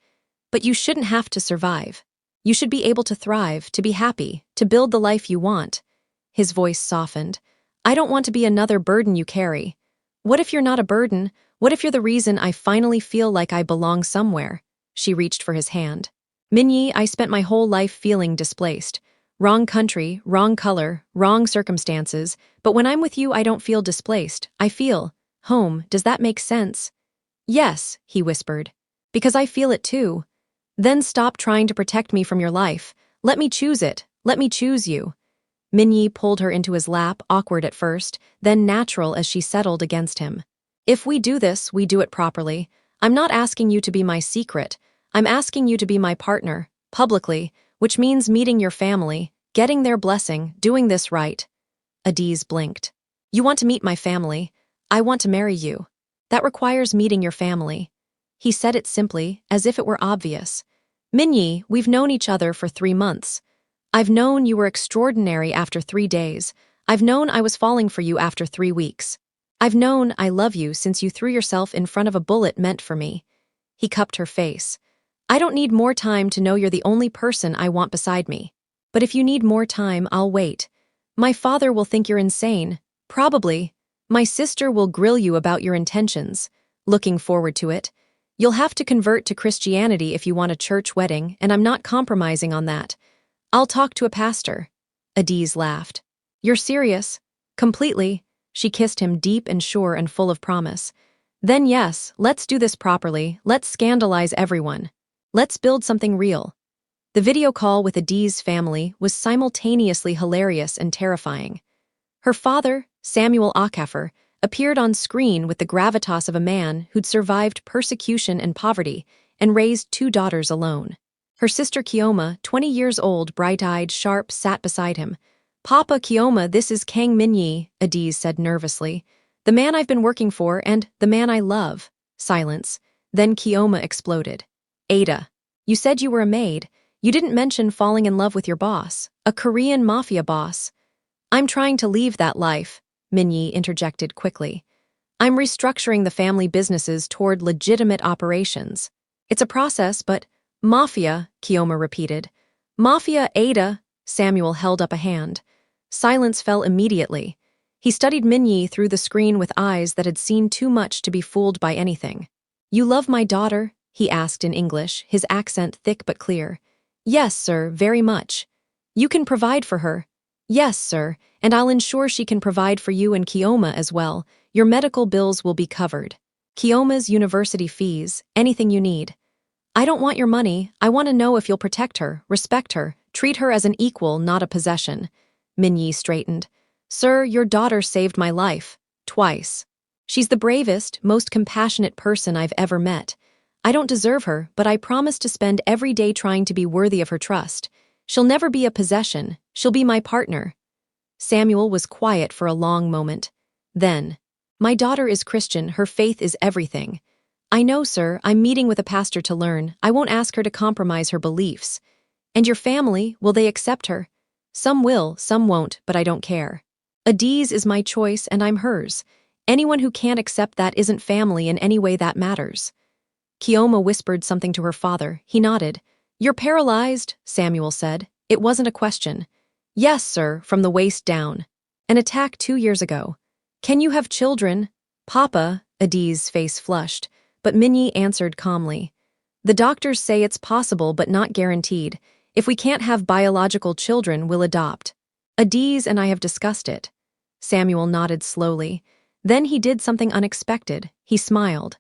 But you shouldn't have to survive. You should be able to thrive, to be happy, to build the life you want." His voice softened. "I don't want to be another burden you carry. What if you're not a burden? What if you're the reason I finally feel like I belong somewhere?" She reached for his hand. "Minyi, I spent my whole life feeling displaced. Wrong country, wrong color, wrong circumstances, but when I'm with you I don't feel displaced. I feel home. Does that make sense?" "Yes," he whispered. "Because I feel it too." "Then stop trying to protect me from your life. Let me choose it. Let me choose you." Minyi pulled her into his lap, awkward at first, then natural as she settled against him. "If we do this, we do it properly. I'm not asking you to be my secret. I'm asking you to be my partner, publicly, which means meeting your family, getting their blessing, doing this right." Adiz blinked. "You want to meet my family. I want to marry you. That requires meeting your family." He said it simply, as if it were obvious. "Minyi, we've known each other for 3 months. I've known you were extraordinary after 3 days. I've known I was falling for you after 3 weeks. I've known I love you since you threw yourself in front of a bullet meant for me." He cupped her face. "I don't need more time to know you're the only person I want beside me. But if you need more time, I'll wait. My father will think you're insane. Probably. My sister will grill you about your intentions. Looking forward to it. You'll have to convert to Christianity if you want a church wedding, and I'm not compromising on that. I'll talk to a pastor." Adiz laughed. "You're serious?" "Completely." She kissed him deep and sure and full of promise. "Then yes, let's do this properly. Let's scandalize everyone. Let's build something real." The video call with Adiz's family was simultaneously hilarious and terrifying. Her father, Samuel Okafor, appeared on screen with the gravitas of a man who'd survived persecution and poverty and raised 2 daughters alone. Her sister Kioma, 20 years old, bright-eyed, sharp, sat beside him. "Papa, Kioma, this is Kang Minyi," Adiz said nervously. "The man I've been working for and the man I love." Silence. Then Kioma exploded. Ada, you said you were a maid. You didn't mention falling in love with your boss, a Korean mafia boss. I'm trying to leave that life, Minyi interjected quickly. I'm restructuring the family businesses toward legitimate operations. It's a process, but mafia, Kioma repeated. Mafia, Ada, Samuel held up a hand. Silence fell immediately. He studied Minyi through the screen with eyes that had seen too much to be fooled by anything. You love my daughter? He asked in English, his accent thick but clear. Yes, sir, very much. You can provide for her. Yes, sir, and I'll ensure she can provide for you and Kioma as well. Your medical bills will be covered. Kioma's university fees, anything you need. I don't want your money. I want to know if you'll protect her, respect her, treat her as an equal, not a possession. Minyi straightened. Sir, your daughter saved my life. Twice. She's the bravest, most compassionate person I've ever met. I don't deserve her, but I promise to spend every day trying to be worthy of her trust. She'll never be a possession. She'll be my partner. Samuel was quiet for a long moment. Then, my daughter is Christian. Her faith is everything. I know, sir. I'm meeting with a pastor to learn. I won't ask her to compromise her beliefs. And your family, will they accept her? Some will, some won't, but I don't care. Adiz is my choice and I'm hers. Anyone who can't accept that isn't family in any way that matters. Kioma whispered something to her father. He nodded. You're paralyzed, Samuel said. It wasn't a question. Yes, sir, from the waist down. An attack 2 years ago. Can you have children? Papa, Adiz's face flushed, but Minyi answered calmly. The doctors say it's possible but not guaranteed. If we can't have biological children, we'll adopt. Adiz and I have discussed it. Samuel nodded slowly. Then he did something unexpected. He smiled.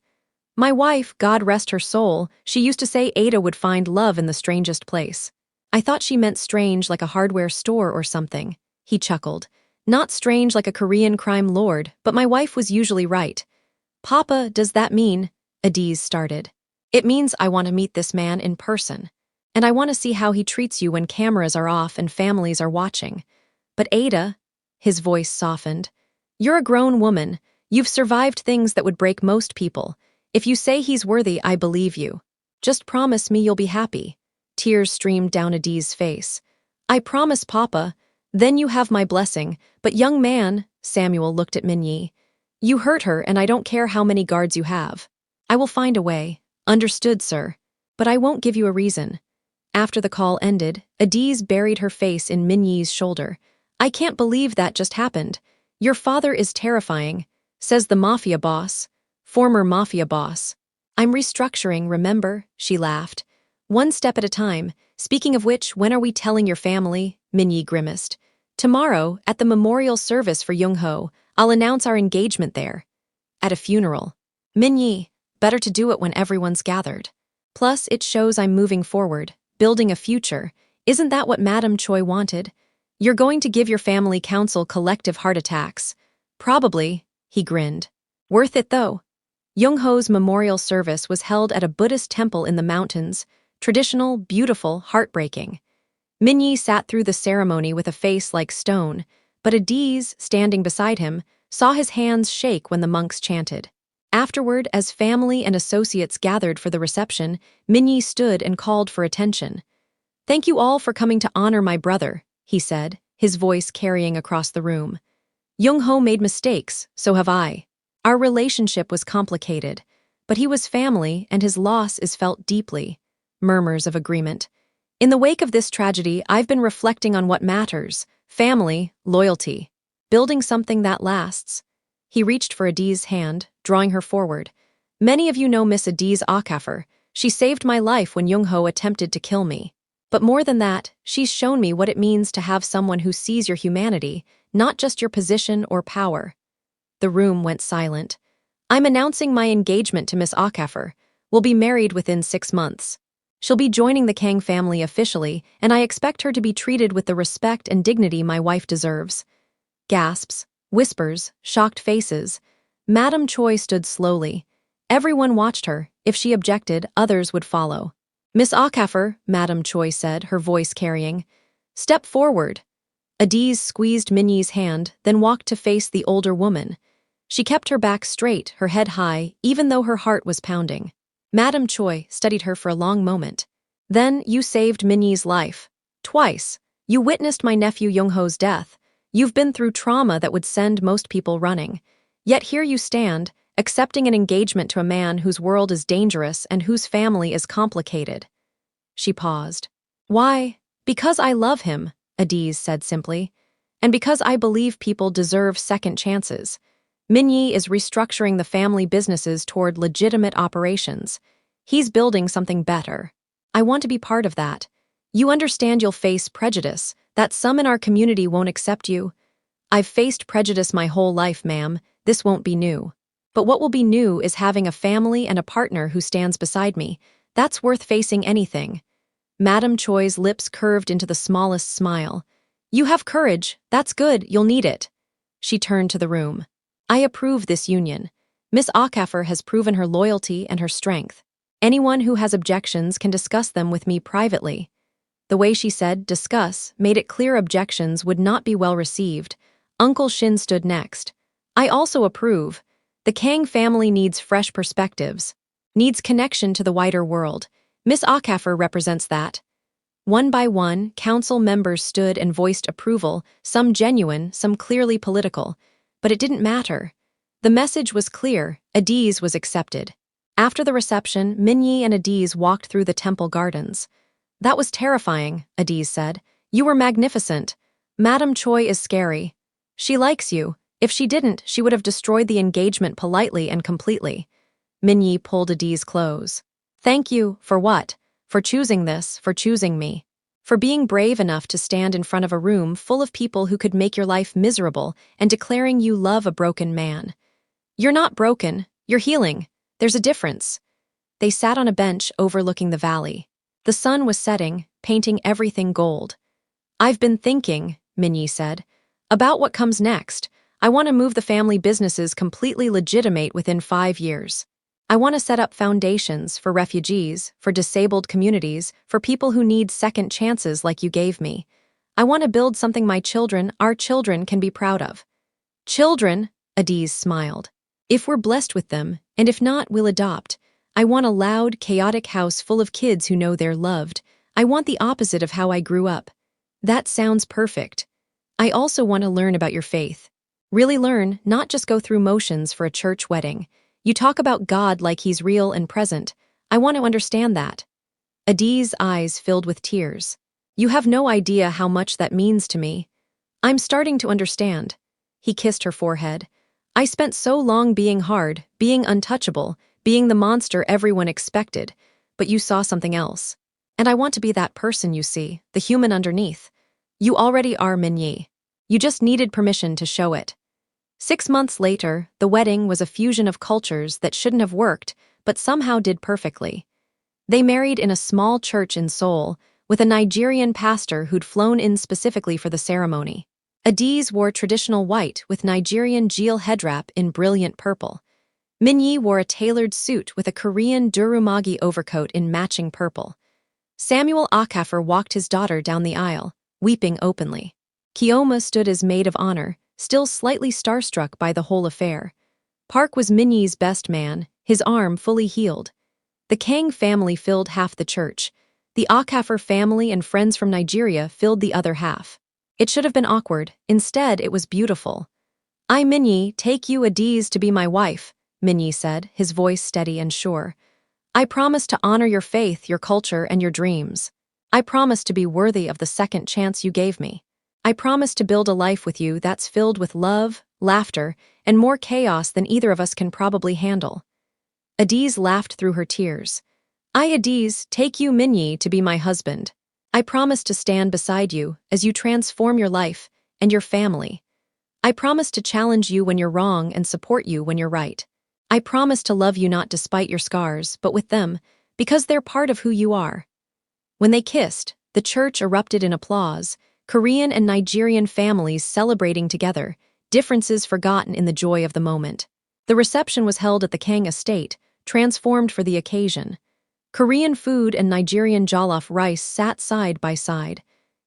My wife, God rest her soul, she used to say Ada would find love in the strangest place. I thought she meant strange like a hardware store or something. He chuckled. Not strange like a Korean crime lord, but my wife was usually right. Papa, does that mean? Adiz started. It means I want to meet this man in person. And I want to see how he treats you when cameras are off and families are watching. But Ada, his voice softened. You're a grown woman. You've survived things that would break most people. If you say he's worthy, I believe you. Just promise me you'll be happy. Tears streamed down Adiz's face. I promise, Papa. Then you have my blessing. But young man, Samuel looked at Minyi. You hurt her and I don't care how many guards you have. I will find a way. Understood, sir. But I won't give you a reason. After the call ended, Adiz buried her face in Minyi's shoulder. I can't believe that just happened. Your father is terrifying, says the mafia boss. Former mafia boss. I'm restructuring, remember? She laughed. One step at a time. Speaking of which, when are we telling your family? Minyi grimaced. Tomorrow, at the memorial service for Young-ho, I'll announce our engagement there. At a funeral. Minyi, better to do it when everyone's gathered. Plus, it shows I'm moving forward, building a future. Isn't that what Madame Choi wanted? You're going to give your family council collective heart attacks. Probably, he grinned. Worth it though. Young-ho's memorial service was held at a Buddhist temple in the mountains. Traditional, beautiful, heartbreaking. Minyi sat through the ceremony with a face like stone, but Adiz, standing beside him, saw his hands shake when the monks chanted. Afterward, as family and associates gathered for the reception, Minyi stood and called for attention. Thank you all for coming to honor my brother, he said, his voice carrying across the room. Young-ho made mistakes, so have I. Our relationship was complicated, but he was family and his loss is felt deeply. Murmurs of agreement. In the wake of this tragedy, I've been reflecting on what matters. Family, loyalty. Building something that lasts. He reached for Adiz's hand, drawing her forward. Many of you know Miss Adiz Akafer. She saved my life when Young-ho attempted to kill me. But more than that, she's shown me what it means to have someone who sees your humanity, not just your position or power. The room went silent. I'm announcing my engagement to Miss Akafer. We'll be married within 6 months. She'll be joining the Kang family officially, and I expect her to be treated with the respect and dignity my wife deserves. Gasps, whispers, shocked faces. Madame Choi stood slowly. Everyone watched her. If she objected, others would follow. Miss Akafer, Madame Choi said, her voice carrying. Step forward. Adiz squeezed Minyi's hand, then walked to face the older woman. She kept her back straight, her head high, even though her heart was pounding. Madame Choi studied her for a long moment. Then you saved Minyi's life. Twice. You witnessed my nephew Youngho's death. You've been through trauma that would send most people running. Yet here you stand, accepting an engagement to a man whose world is dangerous and whose family is complicated. She paused. Why? Because I love him, Adiz said simply. And because I believe people deserve second chances. Minyi is restructuring the family businesses toward legitimate operations. He's building something better. I want to be part of that. You understand you'll face prejudice, that some in our community won't accept you. I've faced prejudice my whole life, ma'am. This won't be new. But what will be new is having a family and a partner who stands beside me. That's worth facing anything. Madame Choi's lips curved into the smallest smile. You have courage. That's good. You'll need it. She turned to the room. I approve this union. Miss Okafor has proven her loyalty and her strength. Anyone who has objections can discuss them with me privately. The way she said discuss made it clear objections would not be well received. Uncle Shin stood next. I also approve. The Kang family needs fresh perspectives, needs connection to the wider world. Miss Okafor represents that. One by one, council members stood and voiced approval, some genuine, some clearly political. But it didn't matter. The message was clear. Adiz was accepted. After the reception, Minyi and Adiz walked through the temple gardens. That was terrifying, Adiz said. You were magnificent. Madame Choi is scary. She likes you. If she didn't, she would have destroyed the engagement politely and completely. Minyi pulled Adiz close. Thank you, for what? For choosing this, for choosing me. For being brave enough to stand in front of a room full of people who could make your life miserable and declaring you love a broken man. You're not broken, you're healing. There's a difference. They sat on a bench overlooking the valley. The sun was setting, painting everything gold. I've been thinking, Minyi said, about what comes next. I want to move the family businesses completely legitimate within 5 years. I want to set up foundations for refugees, for disabled communities, for people who need second chances like you gave me. I want to build something my children, our children, can be proud of. Children, Adiz smiled. If we're blessed with them, and if not, we'll adopt. I want a loud, chaotic house full of kids who know they're loved. I want the opposite of how I grew up. That sounds perfect. I also want to learn about your faith. Really learn, not just go through motions for a church wedding. You talk about God like he's real and present. I want to understand that. Adiz's eyes filled with tears. You have no idea how much that means to me. I'm starting to understand. He kissed her forehead. I spent so long being hard, being untouchable, being the monster everyone expected, but you saw something else. And I want to be that person you see, the human underneath. You already are, Minyi. You just needed permission to show it. 6 months later, the wedding was a fusion of cultures that shouldn't have worked, but somehow did perfectly. They married in a small church in Seoul, with a Nigerian pastor who'd flown in specifically for the ceremony. Adiz wore traditional white with Nigerian jeel headwrap in brilliant purple. Minyi wore a tailored suit with a Korean durumagi overcoat in matching purple. Samuel Okafor walked his daughter down the aisle, weeping openly. Kioma stood as maid of honor, still slightly starstruck by the whole affair. Park was Minyi's best man, his arm fully healed. The Kang family filled half the church. The Okafor family and friends from Nigeria filled the other half. It should have been awkward. Instead, it was beautiful. I, Minyi, take you, Adiz, to be my wife, Minyi said, his voice steady and sure. I promise to honor your faith, your culture, and your dreams. I promise to be worthy of the second chance you gave me. I promise to build a life with you that's filled with love, laughter, and more chaos than either of us can probably handle. Adiz laughed through her tears. I, Adiz, take you, Minyi, to be my husband. I promise to stand beside you as you transform your life and your family. I promise to challenge you when you're wrong and support you when you're right. I promise to love you not despite your scars, but with them, because they're part of who you are. When they kissed, the church erupted in applause, Korean and Nigerian families celebrating together, differences forgotten in the joy of the moment. The reception was held at the Kang estate, transformed for the occasion. Korean food and Nigerian jollof rice sat side by side.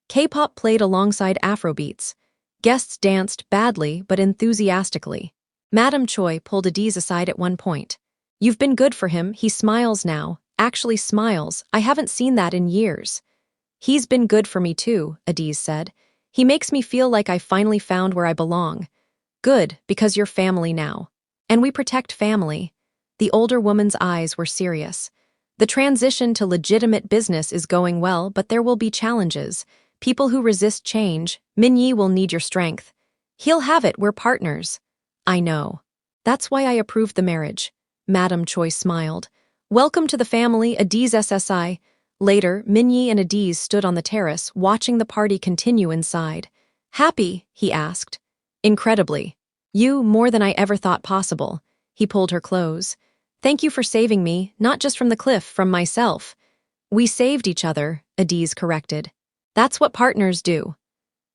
K-pop played alongside Afrobeats. Guests danced badly but enthusiastically. Madame Choi pulled Adiz aside at one point. You've been good for him, he smiles now. Actually smiles, I haven't seen that in years. He's been good for me too, Adiz said. He makes me feel like I finally found where I belong. Good, because you're family now. And we protect family. The older woman's eyes were serious. The transition to legitimate business is going well, but there will be challenges. People who resist change. Minyi will need your strength. He'll have it, we're partners. I know. That's why I approved the marriage. Madame Choi smiled. Welcome to the family, Adiz SSI. Later, Minyi and Adiz stood on the terrace, watching the party continue inside. Happy? He asked. Incredibly. You, more than I ever thought possible. He pulled her close. Thank you for saving me, not just from the cliff, from myself. We saved each other, Adiz corrected. That's what partners do.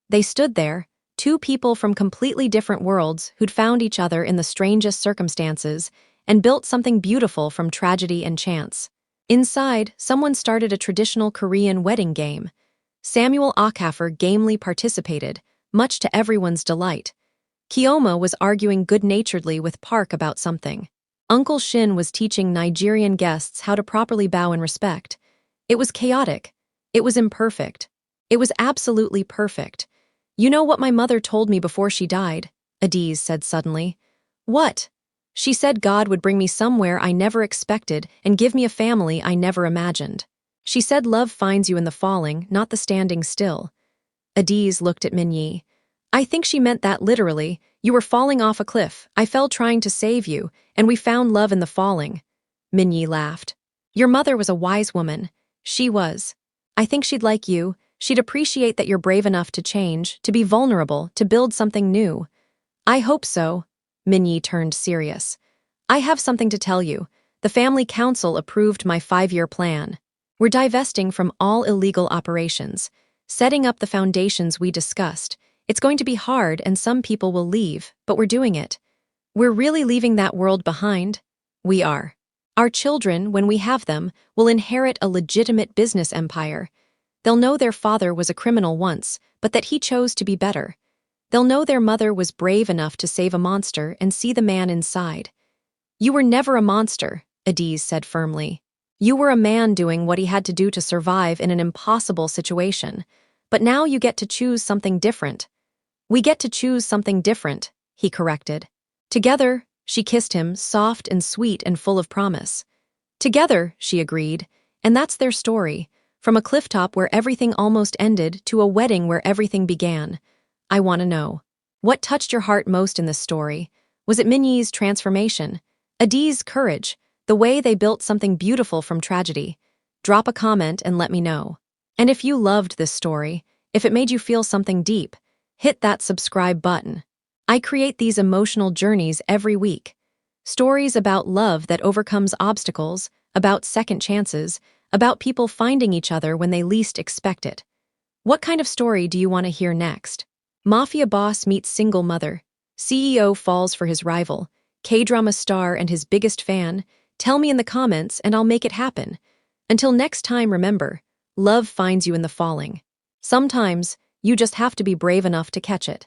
They stood there, two people from completely different worlds who'd found each other in the strangest circumstances and built something beautiful from tragedy and chance. Inside, someone started a traditional Korean wedding game. Samuel Okafor gamely participated, much to everyone's delight. Kioma was arguing good-naturedly with Park about something. Uncle Shin was teaching Nigerian guests how to properly bow in respect. It was chaotic. It was imperfect. It was absolutely perfect. You know what my mother told me before she died? Adiz said suddenly. What? She said God would bring me somewhere I never expected and give me a family I never imagined. She said love finds you in the falling, not the standing still. Adiz looked at Minyi. I think she meant that literally. You were falling off a cliff. I fell trying to save you, and we found love in the falling. Minyi laughed. Your mother was a wise woman. She was. I think she'd like you. She'd appreciate that you're brave enough to change, to be vulnerable, to build something new. I hope so. Minyi turned serious. I have something to tell you. The family council approved my 5-year plan. We're divesting from all illegal operations, setting up the foundations we discussed. It's going to be hard and some people will leave, but we're doing it. We're really leaving that world behind. We are. Our children, when we have them, will inherit a legitimate business empire. They'll know their father was a criminal once, but that he chose to be better. They'll know their mother was brave enough to save a monster and see the man inside. You were never a monster, Adiz said firmly. You were a man doing what he had to do to survive in an impossible situation. But now you get to choose something different. We get to choose something different, he corrected. Together, she kissed him, soft and sweet and full of promise. Together, she agreed, and that's their story, from a clifftop where everything almost ended to a wedding where everything began. I want to know. What touched your heart most in this story? Was it Minyi's transformation? Adiz's courage? The way they built something beautiful from tragedy? Drop a comment and let me know. And if you loved this story, if it made you feel something deep, hit that subscribe button. I create these emotional journeys every week. Stories about love that overcomes obstacles, about second chances, about people finding each other when they least expect it. What kind of story do you want to hear next? Mafia boss meets single mother. CEO falls for his rival. K-drama star and his biggest fan. Tell me in the comments and I'll make it happen. Until next time, remember, love finds you in the falling. Sometimes, you just have to be brave enough to catch it.